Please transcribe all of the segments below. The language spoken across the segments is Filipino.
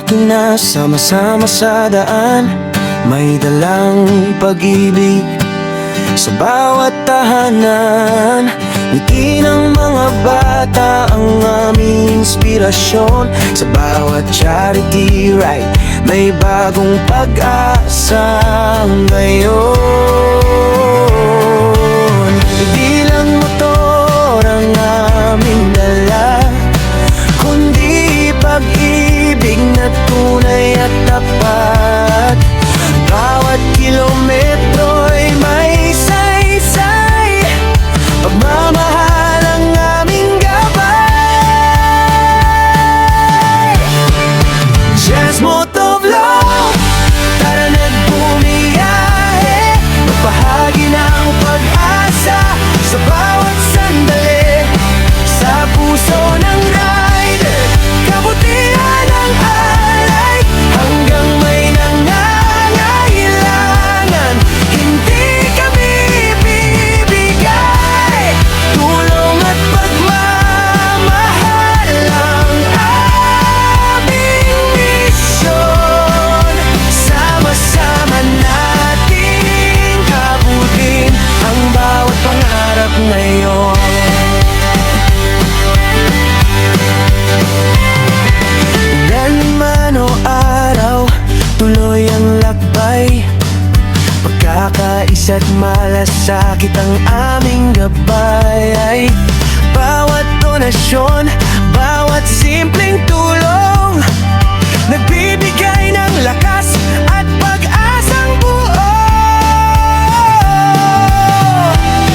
Ito na sama-sama sa daan, may dalang pag-ibig sa bawat tahanan. Ngiti ng mga bata ang aming inspirasyon. Sa bawat charity ride, may bagong pag-asa ngayon. Hindi lang motor ang aming dala, kundi pag-ibig na tunay at tapat. Bawat kilometro'y may saysay, pagmamahal ang aming gabay. Jazz Motovlog, tara na't bumiyahe, magbahagi ng pag-asa sa bawat sandali. Sa puso ng rider, kabutihan ang alay, hanggang may nangangailangan. Hindi kami bibigay, tulong at pagmamahal ang aming misyon. Sama-sama nating abutin ang bawat pangarap ngayon. Man o araw, tuloy ang lakbay, pagkakaisa't malasakit ang aming gabay. Bawat donasyon, bawat simpleng tulong, nagbibigay ng lakas at pag-asang buo.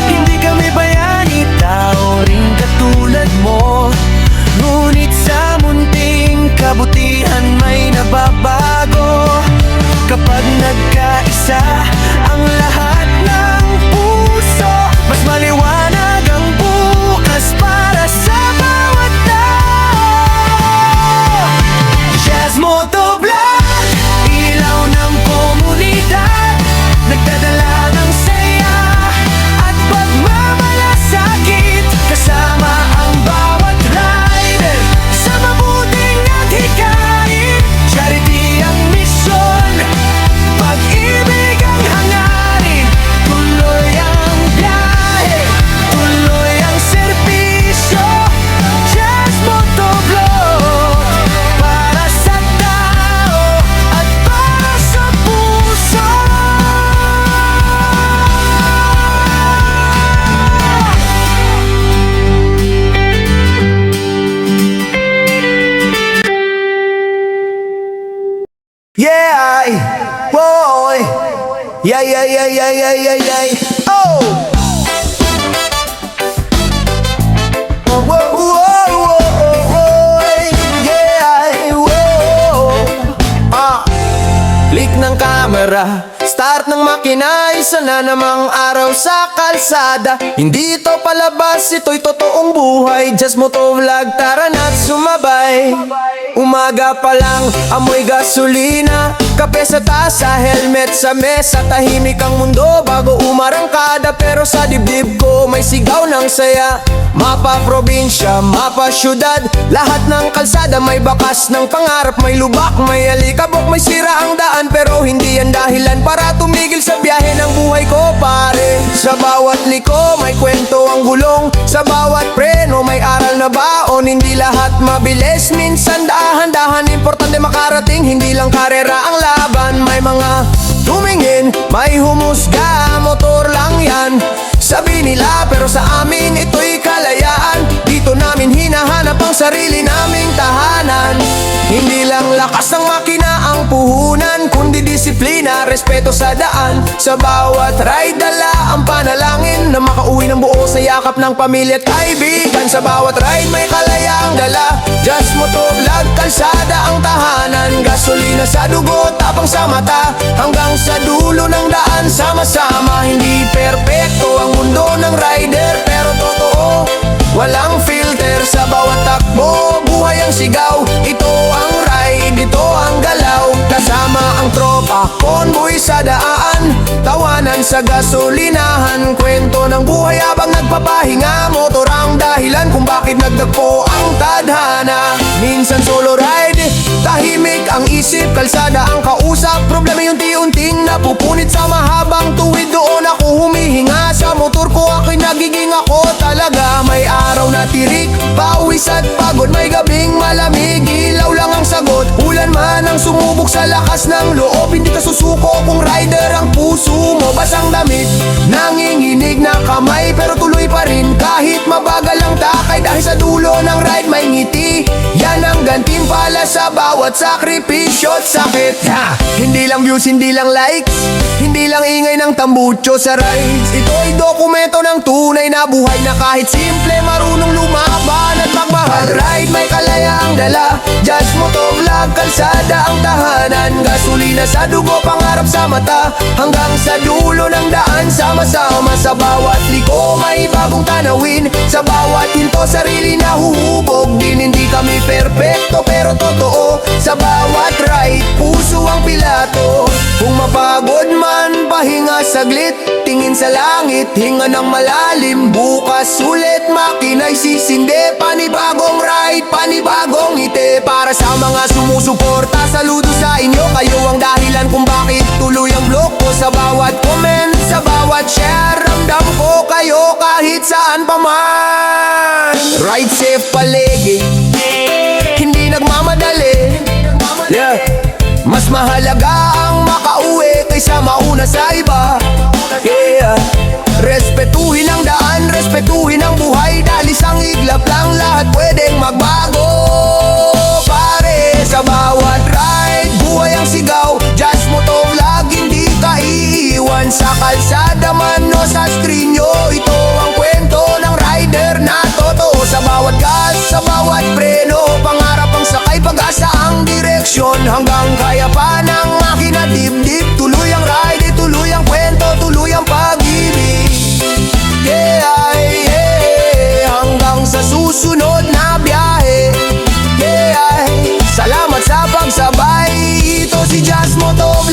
Hindi kami bayani, tao rin katulad mo, ngunit sa munting kabutihan may nababago. Kapag nagkaisa ang lahat ng puso, mas maliwanag ang bukas para sa bawat tao. Jazz Motovlog, ilaw ng komunidad, nagdadala ng saya at pagmamalasakit. Kasama ang bawat rider sa mabuting at hikain. Charity ang misyon, pag-ibig ang hangarin. Tuloy ang biyahe, tuloy ang serbisyo. Jazz Motovlog, para sa tao at para sa puso. Yeah, boy. Yeah. Oh. Yeah, Click ng camera, start ng makina, isa na namang araw sa kalsada. Hindi ito palabas, ito'y totoong buhay. Jazz Motovlog, tara na't sumabay. Umaga pa lang, amoy gasolina, kape sa tasa, helmet sa mesa. Tahimik ang mundo bago umarangkada, pero sa dibdib ko may sigaw ng saya. Mapa probinsya, mapa syudad, lahat ng kalsada may bakas ng pangarap. May lubak, may alikabok, may sira ang daan, pero hindi yan dahilan para tumigil sa biyahe ng buhay ko, pare. Sa bawat liko may kwento ang gulong, sa bawat preno may aral na baon. Hindi lahat mabilis, minsan dahan-dahan, importante makarating. Hindi lang karera ang laban, may mga tumingin, may humusga, motor lang yan, sabi nila, pero sa amin ito'y kalayaan. Dito namin hinahanap ang sarili naming tahanan. Hindi lang lakas ng makina ang puhunan, kundi disiplina, respeto sa daan. Sa bawat ride dala ang panalangin na makauwi ng buo sa yakap ng pamilya at kaibigan. Sa bawat ride may kalayaang dala, Jazz Motovlog, kalsada ang tahanan. Gasolina sa dugo, tapang sa mata, hanggang sa dulo ng daan. Sama-sama, hindi perpekto ang mundo ng rider, pero totoo, walang filter. Sa bawat takbo, buhay ang sigaw, ito ang ride. ganito ang galaw. Kasama ang tropa, convoy sa daan, tawanan sa gasolinahan, kwento ng buhay habang nagpapahinga. Motor ang dahilan kung bakit nagdagpo ang tadhana. Minsan solo ride, tahimik ang isip, kalsada ang kausap. Problema yung unti-unting napupunit sa mahabang tuwid. Doon ako humihinga sa motor ko, ako'y nagiging ako talaga. May araw na tirik, pawis at pagod, may gabing malamig, ilaw lang ang sagot. Ulan man ang sumubok sa lakas ng loob, hindi ka susuko kung rider ang puso mo. Basang damit, nanginginig na kamay, pero tuloy pa rin kahit mabagal ang takay. Dahil sa dulo ng ride may ngiti, yan ang gantimpala sa bawat sakripisyo at sakit. Hindi lang views, hindi lang likes, hindi lang ingay ng tambucho sa rides. Ito ay dokumento ng tunay na buhay na kahit simple, marunong lumaban at magmahal. Ride may kalayaang dala, Just Motovlog, kalsada ang tahanan. Gasolina sa dugo, pangarap sa mata, hanggang sa dulo ng daan. Sama-sama sa bawat liko, may bagong tanawin. Sa bawat hinto, sarili na huhubog din. Hindi kami perpekto pero totoo, sa bawat ride, puso ang pilato. Kung mapagod man, pahinga saglit, tingin sa langit, hinga ng malalim. Bukas ulit, makina'y sisindi, panibagong ride, panibagong ngiti. Para sa mga sumusuporta, saludo sa inyo. Kayo ang dahilan kung bakit tuloy ang vlog ko. Sa bawat comment, sa bawat share, ramdam ko kayo kahit saan pa man. Ride safe palagi, hindi nagmamadali, yeah. Mas mahalaga ang makauwi kaysa mauna sa iba, yeah. Respetuhin ang daan, respetuhin ang buhay. Dahil isang iglap lang, lahat pwedeng magbago. Pare, sa bawat ride, buhay ang sigaw. Just Motovlog, hindi ka iiwan. Sa kalsada man o sa screen nyo, ito ang kwento ng rider na totoo. Sa bawat gas, sa bawat preno, pangarap ang sakay, pag-asa ang direksyon. Hanggang kaya pa ng makina dibdib, tuloy ang ride, tuloy ang kwento, tuloy ang pag-ibig. Yeah, yeah, hanggang sa susunod na biyahe. Yeah, salamat sa pagsabay, ito si Just Motovlog.